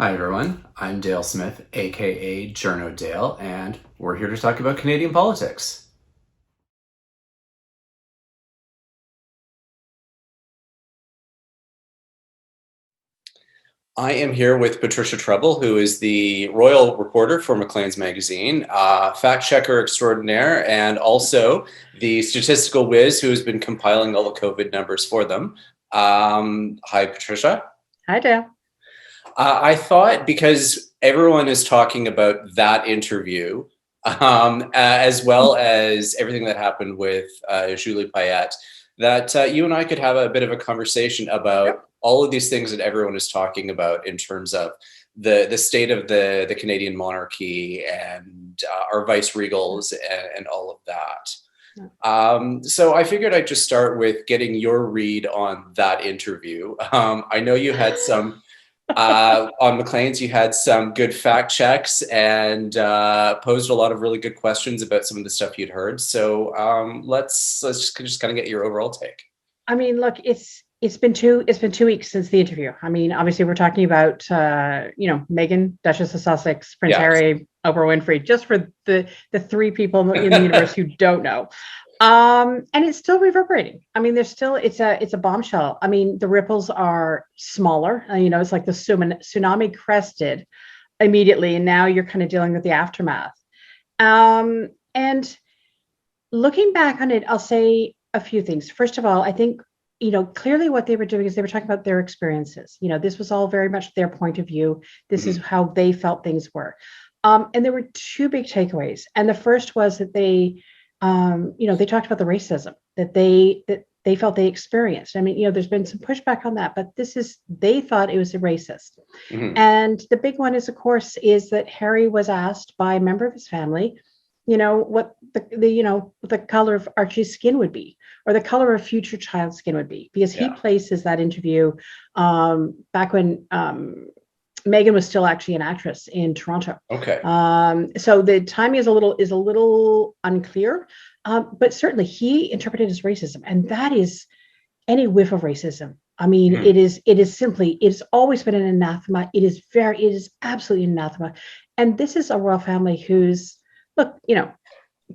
Hi everyone, I'm Dale Smith, aka Journo Dale, and we're here to talk about Canadian politics. I am here with Patricia Treble, who is the royal reporter for Maclean's magazine, fact checker extraordinaire, and also the statistical whiz who has been compiling all the COVID numbers for them. Hi, Patricia. Hi, Dale. I thought because everyone is talking about that interview, as well as everything that happened with Julie Payette, that you and I could have a bit of a conversation about all of these things that everyone is talking about in terms of the state of the Canadian monarchy and our vice regals and all of that. So I figured I'd just start with getting your read on that interview. I know you had some on Maclean's, you had some good fact checks and posed a lot of really good questions about some of the stuff you'd heard. So let's just kind of get your overall take. I mean, look, it's been 2 weeks since the interview. I mean, obviously, we're talking about Meghan, Duchess of Sussex, Prince Harry, Oprah Winfrey, just for the three people in the universe who don't know. And it's still reverberating. I mean, it's a bombshell. I mean, the ripples are smaller. It's like the tsunami crested immediately, and now you're kind of dealing with the aftermath. And looking back on it, I'll say a few things. First of all, I think clearly what they were doing is they were talking about their experiences. This was all very much their point of view. This is how they felt things were. And there were two big takeaways. And the first was that they talked about the racism that they felt they experienced. I mean, there's been some pushback on that, but they thought it was racist. And the big one is, of course, is that Harry was asked by a member of his family, what the color of Archie's skin would be, or the color of future child's skin would be, because he places that interview back when Meghan was still actually an actress in Toronto. Okay. So the timing is a little unclear, but certainly he interpreted it as racism, and that is any whiff of racism. I mean, it's always been an anathema. It is absolutely an anathema. And this is a royal family who's, look,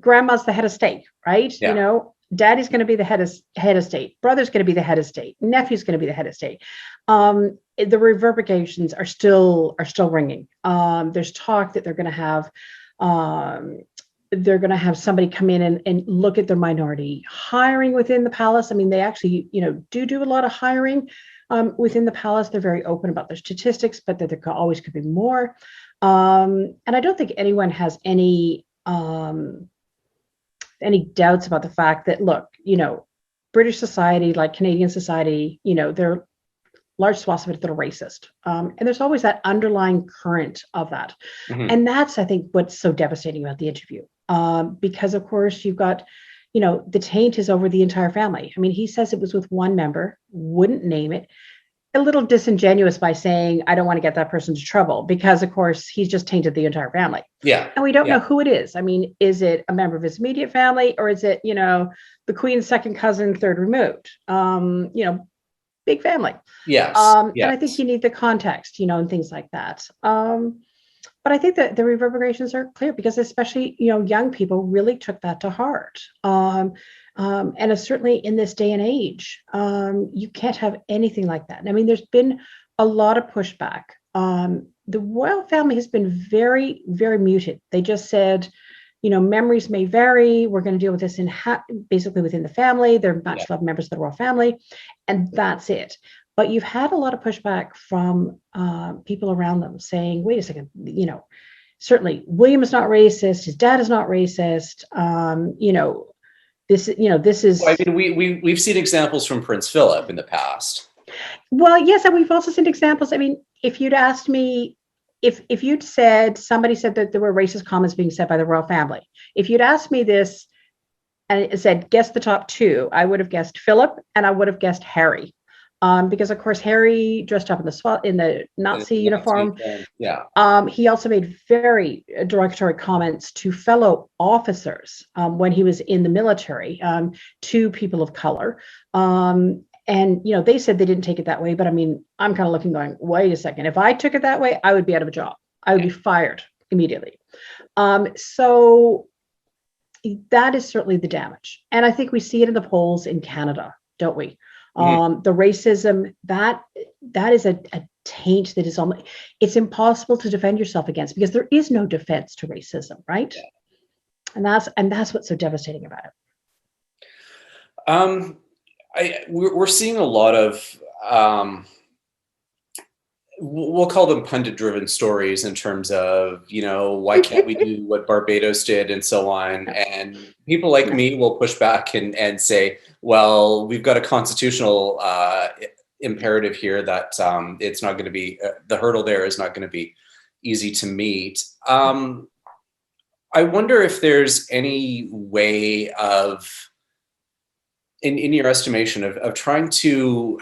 grandma's the head of state, right? Yeah. Daddy's going to be the head of state. Brother's going to be the head of state. Nephew's going to be the head of state. The reverberations are still ringing. There's talk that they're going to have somebody come in and look at their minority hiring within the palace. I mean, they actually, do a lot of hiring within the palace. They're very open about their statistics, but that there always could be more. And I don't think anyone has any doubts about the fact that, look, British society, like Canadian society, there are large swaths of it that are racist. And there's always that underlying current of that. And that's, I think, what's so devastating about the interview. Because, of course, you've got, the taint is over the entire family. I mean, he says it was with one member, wouldn't name it. A little disingenuous by saying, I don't want to get that person into trouble, because, of course, he's just tainted the entire family. Yeah. And we don't know who it is. I mean, is it a member of his immediate family, or is it, the Queen's second cousin, third removed? Big family. Yes. And I think you need the context, and things like that. But I think that the reverberations are clear, because especially, young people really took that to heart. And certainly in this day and age, you can't have anything like that. I mean, there's been a lot of pushback. The royal family has been very, very muted. They just said, memories may vary. We're going to deal with this basically within the family. They're much loved members of the royal family, and that's it. But you've had a lot of pushback from people around them saying, wait a second, certainly William is not racist. His dad is not racist. This is. Well, I mean, we've seen examples from Prince Philip in the past. Well, yes, and we've also seen examples. I mean, if you'd asked me, if you'd said, somebody said that there were racist comments being said by the royal family, if you'd asked me this and it said, guess the top two, I would have guessed Philip and I would have guessed Harry. Because, of course, Harry dressed up in the Nazi uniform. He also made very derogatory comments to fellow officers when he was in the military, to people of color. And, they said they didn't take it that way, but I mean, I'm kind of looking going, wait a second, if I took it that way, I would be out of a job. I would be fired immediately. So that is certainly the damage. And I think we see it in the polls in Canada, don't we? The racism, that is a taint that is almost, it's impossible to defend yourself against, because there is no defense to racism, right? And that's what's so devastating about it. We're seeing a lot of, we'll call them pundit-driven stories in terms of, why can't we do what Barbados did and so on. And people like me will push back and say, well, we've got a constitutional imperative here that it's not going to be, the hurdle there is not going to be easy to meet. I wonder if there's any way of, in your estimation, of trying to,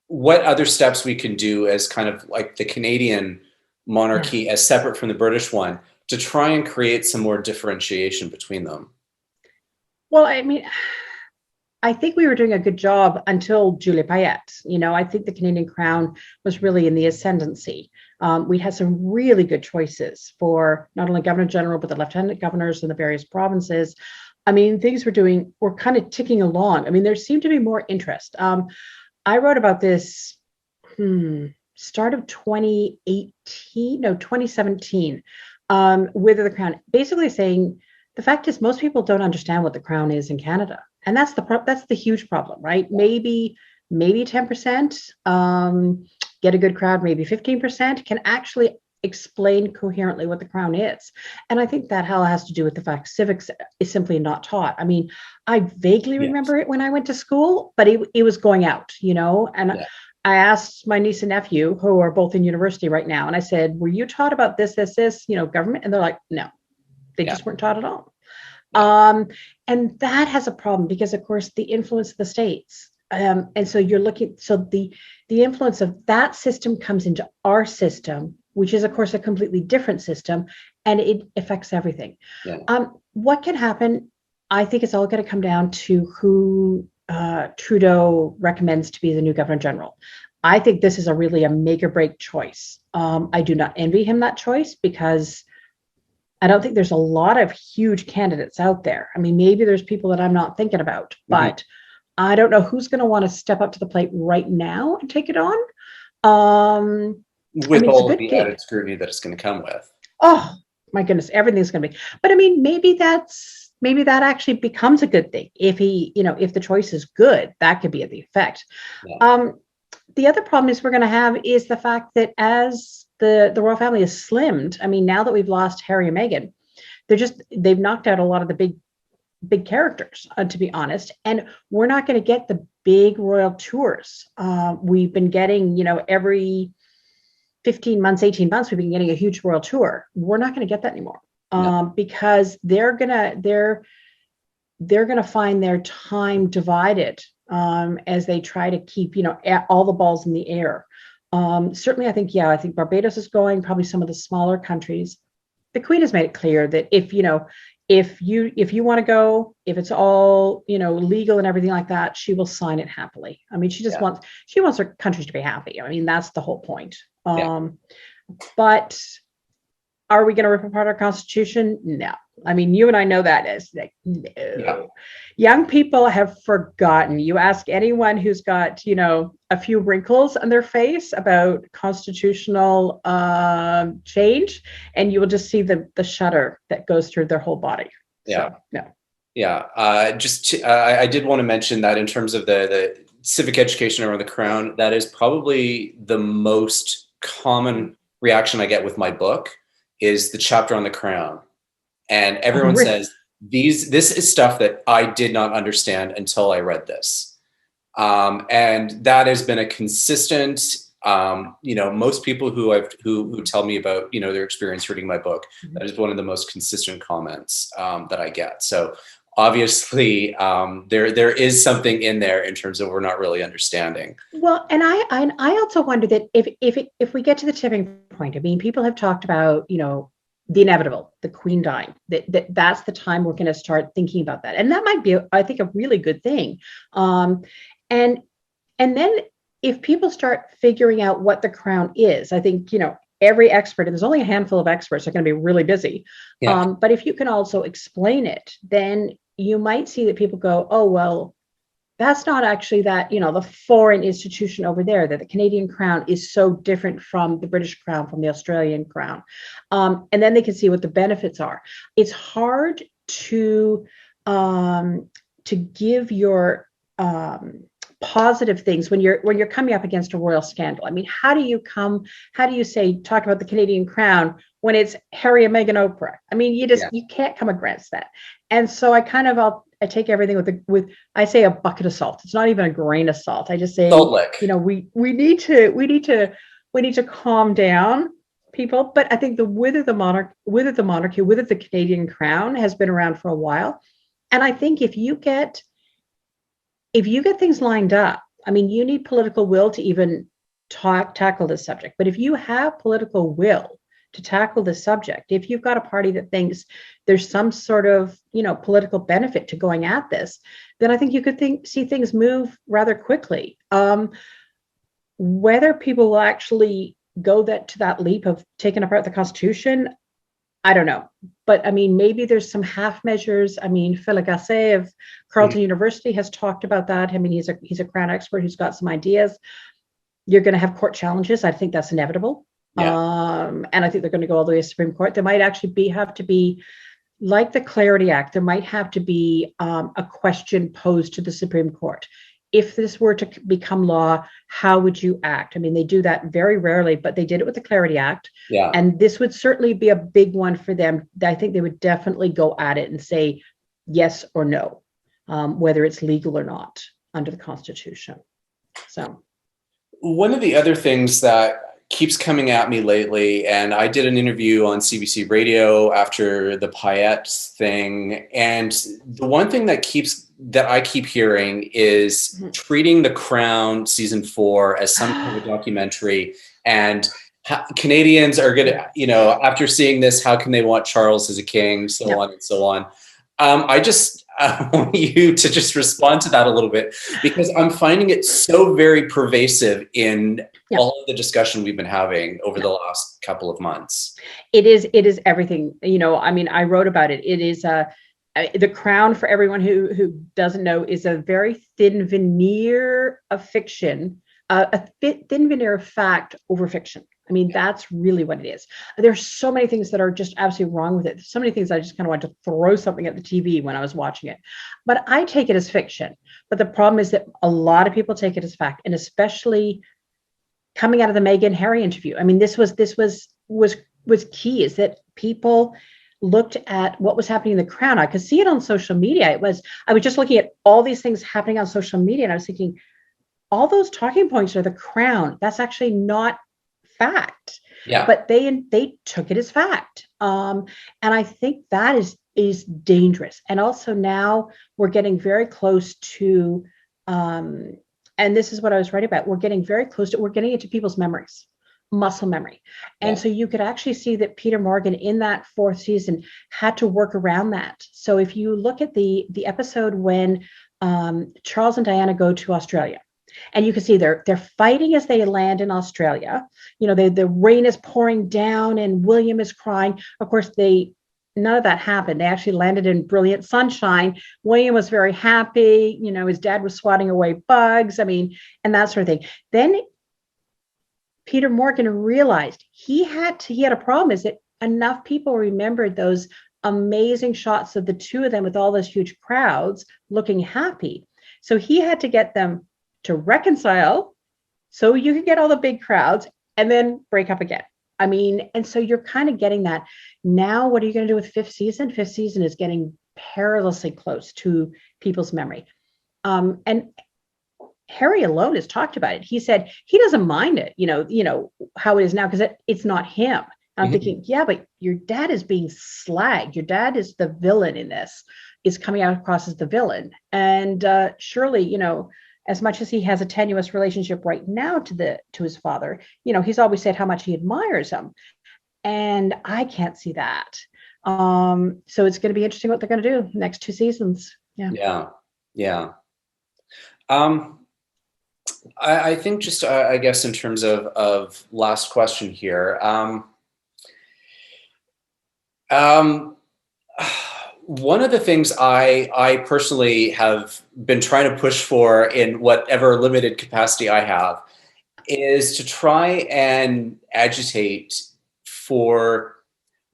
what other steps we can do as kind of like the Canadian monarchy as separate from the British one to try and create some more differentiation between them? Well, I mean, I think we were doing a good job until Julie Payette. I think the Canadian Crown was really in the ascendancy. We had some really good choices for not only Governor General, but the Lieutenant Governors in the various provinces. I mean, things were kind of ticking along. I mean, there seemed to be more interest. I wrote about this start of 2017, with the Crown, basically saying the fact is most people don't understand what the Crown is in Canada. And that's the huge problem, right? Maybe 10%, get a good crowd, maybe 15% can actually explain coherently what the Crown is. And I think that has to do with the fact civics is simply not taught. I mean, I vaguely remember it when I went to school, but it was going out, and I asked my niece and nephew, who are both in university right now, and I said, were you taught about this, government? And they're like, no, they just weren't taught at all. And that has a problem because, of course, the influence of the states. And so you're looking, so the influence of that system comes into our system, which is, of course, a completely different system, and it affects everything. What can happen? I think it's all going to come down to who Trudeau recommends to be the new Governor General. I think this is a make or break choice. I do not envy him that choice because I don't think there's a lot of huge candidates out there. I mean, maybe there's people that I'm not thinking about, but I don't know who's going to want to step up to the plate right now and take it on. With all of the added scrutiny that it's going to come with. Oh my goodness, everything's going to be. But I mean, maybe that actually becomes a good thing if he, if the choice is good, that could be the effect. The other problem is we're going to have is the fact that as the royal family is slimmed. I mean, now that we've lost Harry and Meghan, they've knocked out a lot of the big characters, to be honest, and we're not going to get the big royal tours. We've been getting, every 15 months, 18 months, we've been getting a huge royal tour. We're not going to get that anymore because they're gonna find their time divided as they try to keep, all the balls in the air. Certainly, I think Barbados is going, probably some of the smaller countries. The Queen has made it clear that if you want to go, if it's all, legal and everything like that, she will sign it happily. I mean, she wants her countries to be happy. I mean, that's the whole point. But are we going to rip apart our Constitution? No. I mean, you and I know that is like, no. Yeah. Young people have forgotten. You ask anyone who's got, a few wrinkles on their face about constitutional change, and you will just see the shudder that goes through their whole body. Yeah. So, no. Yeah. I did want to mention that in terms of the civic education around the Crown, that is probably the most common reaction I get with my book is the chapter on the Crown. And everyone says, this is stuff that I did not understand until I read this. And that has been a consistent, most people who tell me about, their experience reading my book, that is one of the most consistent comments that I get. So obviously there is something in there in terms of we're not really understanding. Well, and I also wonder that if we get to the tipping point, I mean, people have talked about, the inevitable, the Queen dying, that's the time we're going to start thinking about that. And that might be, I think, a really good thing. And then if people start figuring out what the crown is, I think, every expert, and there's only a handful of experts, are going to be really busy. Yeah. But if you can also explain it, then you might see that people go, oh, well, that's not actually that, the foreign institution over there, that the Canadian crown is so different from the British crown, from the Australian crown. And then they can see what the benefits are. It's hard to give your positive things when you're coming up against a royal scandal. I mean, how do you talk about the Canadian crown when it's Harry and Meghan Oprah? I mean, you can't come against that. And so I take everything with I say a bucket of salt. It's not even a grain of salt. I just say, salt lick. We need to calm down, people. But I think the wither of the monarchy, wither of the Canadian crown has been around for a while. And I think if you get things lined up, I mean, you need political will to even tackle this subject. But if you have political will to tackle this subject, if you've got a party that thinks there's some sort of, political benefit to going at this, then I think you could see things move rather quickly. Whether people will actually go to that leap of taking apart the Constitution, I don't know. But I mean, maybe there's some half measures. I mean, Philip Gasset of Carleton University has talked about that. I mean, he's a crown expert who's got some ideas. You're going to have court challenges. I think that's inevitable. Yeah. And I think they're going to go all the way to Supreme Court. There might actually have to be, like the Clarity Act, there might have to be a question posed to the Supreme Court. If this were to become law, how would you act? I mean, they do that very rarely, but they did it with the Clarity Act. Yeah. And this would certainly be a big one for them. I think they would definitely go at it and say yes or no, whether it's legal or not under the Constitution. So, one of the other things that keeps coming at me lately, and I did an interview on CBC Radio after the Payette thing, and the one thing that I keep hearing is treating The Crown season 4 as some kind of documentary, and Canadians are gonna, after seeing this, how can they want Charles as a king, so on and so on. I want you to just respond to that a little bit, because I'm finding it so very pervasive in all of the discussion we've been having over the last couple of months. It is everything. I mean, I wrote about it. It is The Crown, for everyone who doesn't know, is a very thin veneer of fiction, a thin veneer of fact over fiction. I mean, that's really what it is. There's so many things that are just absolutely wrong with it. So many things I just kind of want to throw something at the TV when I was watching it. But I take it as fiction. But the problem is that a lot of people take it as fact, and especially coming out of the Meghan Harry interview. I mean, this was key, is that people looked at what was happening in the Crown. I could see it on social media. I was just looking at all these things happening on social media, and I was thinking, all those talking points are the Crown. That's actually not fact. Yeah. But they took it as fact. And I think that is dangerous. And also now we're getting very close to, and this is what I was writing about, we're getting into people's memories, muscle memory. And so you could actually see that Peter Morgan in that 4th season had to work around that. So if you look at the episode when Charles and Diana go to Australia, and you can see they're fighting as they land in Australia. The rain is pouring down and William is crying. Of course, none of that happened. They actually landed in brilliant sunshine. William was very happy. His dad was swatting away bugs. I mean, and that sort of thing. Then Peter Morgan realized he had a problem, is that enough people remembered those amazing shots of the two of them with all those huge crowds looking happy. So he had to get them to reconcile so you could get all the big crowds and then break up again. I mean, and so you're kind of getting that. Now, what are you going to do with 5th season? 5th season is getting perilously close to people's memory. And Harry alone has talked about it. He said he doesn't mind it, how it is now, because it's not him. I'm thinking, yeah, but your dad is being slagged. Your dad is the villain in this, is coming out across as the villain. And surely, as much as he has a tenuous relationship right now to his father, he's always said how much he admires him. And I can't see that. So it's going to be interesting what they're going to do next 2 seasons. Yeah. Yeah. Yeah. Um, I think just, I guess in terms of last question here, um, one of the things I personally have been trying to push for in whatever limited capacity I have is to try and agitate for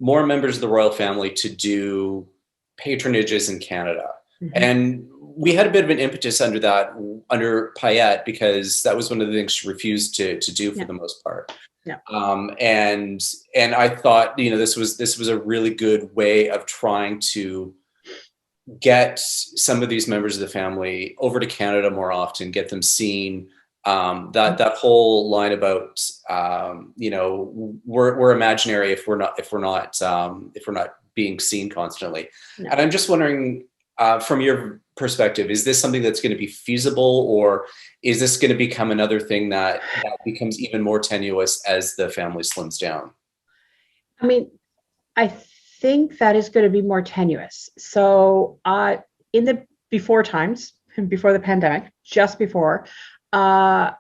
more members of the royal family to do patronages in Canada. Mhm. And we had a bit of an impetus under that, under Payette, because that was one of the things she refused to do for Yeah. the most part. Yeah. And I thought, this was a really good way of trying to get some of these members of the family over to Canada more often, get them seen. That whole line about, we're imaginary if we're not being seen constantly. No. And I'm just wondering, from your perspective, is this something that's going to be feasible, or is this going to become another thing that becomes even more tenuous as the family slims down? I mean, I think that is going to be more tenuous. So, in the before times, before the pandemic, just before, I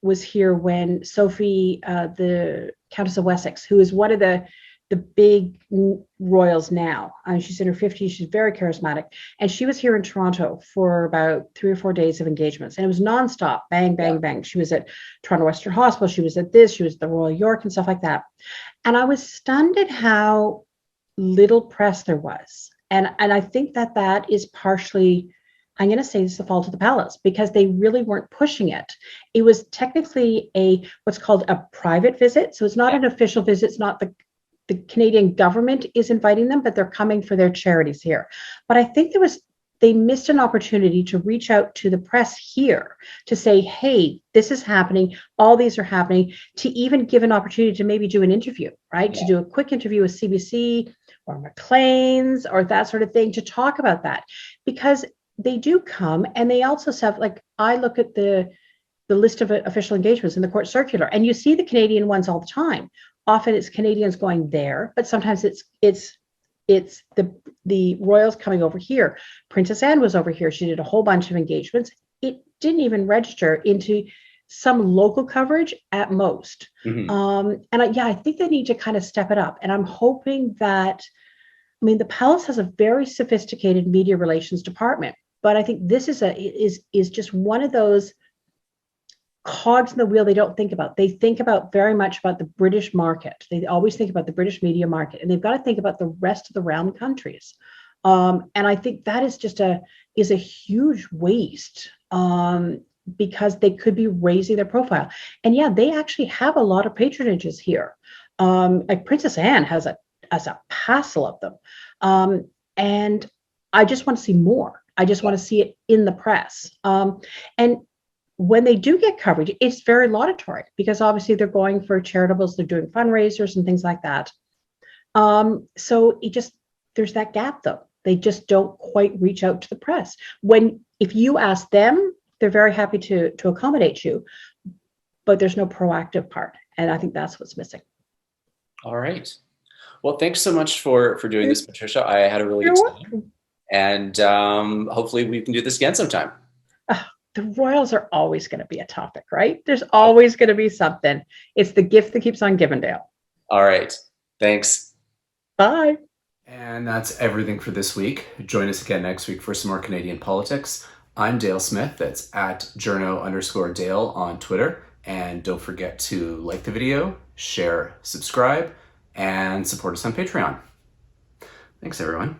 was here when Sophie, the Countess of Wessex, who is one of the big royals now. She's in her 50s. She's very charismatic. And she was here in Toronto for about 3 or 4 days of engagements. And it was nonstop, bang, bang, bang. She was at Toronto Western Hospital. She was at this. She was at the Royal York and stuff like that. And I was stunned at how little press there was. And I think that is partially, I'm going to say this is the fault of the palace, because they really weren't pushing it. It was technically what's called a private visit. So it's not an official visit. It's not the Canadian government is inviting them, but they're coming for their charities here. But I think they missed an opportunity to reach out to the press here to say, hey, this is happening. All these are happening, to even give an opportunity to maybe do an interview, right? To do a quick interview with CBC or Maclean's or that sort of thing, to talk about that, because they do come, and they also have, like, I look at the list of official engagements in the court circular, and you see the Canadian ones all the time. Often it's Canadians going there, but sometimes it's the royals coming over here. Princess Anne was over here. She did a whole bunch of engagements. It didn't even register into some local coverage at most. Mm-hmm. I think they need to kind of step it up. And I'm hoping that, I mean, the palace has a very sophisticated media relations department, but I think this is just one of those cogs in the wheel they don't think about. They think about very much about the British market. They always think about the British media market, and they've got to think about the rest of the realm countries. And I think that is just a huge waste, because they could be raising their profile. And yeah, they actually have a lot of patronages here. Like Princess Anne has a passel of them. And I just want to see more. I just want to see it in the press. And when they do get coverage, it's very laudatory, because obviously they're going for charitables, they're doing fundraisers and things like that. So there's that gap though. They just don't quite reach out to the press. If you ask them, they're very happy to accommodate you, but there's no proactive part. And I think that's what's missing. All right. Well, thanks so much for doing this, Patricia. I had a really good time. And hopefully we can do this again sometime. The royals are always going to be a topic, right? There's always going to be something. It's the gift that keeps on giving, Dale. All right. Thanks. Bye. And that's everything for this week. Join us again next week for some more Canadian politics. I'm Dale Smith. That's at journo_Dale on Twitter. And don't forget to like the video, share, subscribe, and support us on Patreon. Thanks, everyone.